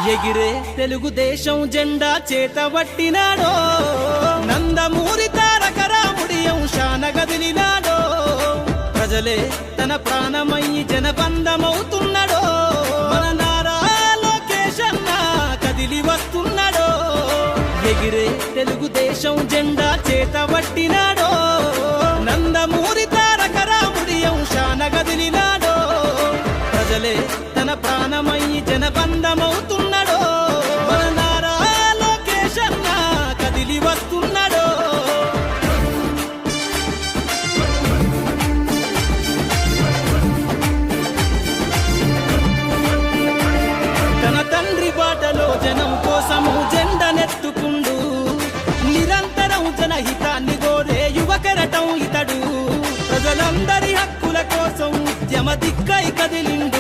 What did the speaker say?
ఎగిరే తెలుగుదేశం జెండా చేతబట్టినాడో, నందమూరి తారక రాముడి అంశాన గదిలినాడో, ప్రజలే తన ప్రాణమయ్యి జనబంధమవుతున్నాడో, మన నారా లోకేష్ అన్న కదిలి వస్తున్నాడో. ఎగిరే తెలుగుదేశం జెండా చేతబట్టినాడో, నందమూరి తారక రాముడి అంశాన గదిలినాడో, ప్రజలే తన ప్రాణమయ్యి జనబంధమవుతున్నాడో, మన నారా లోకేష్ అన్న కదిలి వస్తున్నాడో. తన తండ్రి బాటలో జనం కోసము జెండనెత్తుకుండు, నిరంతరం జనహితాన్ని కోరే యువకరటం ఇతడు, ప్రజలందరి హక్కుల కోసం ఉద్యమ దిక్కై కదిలిండు.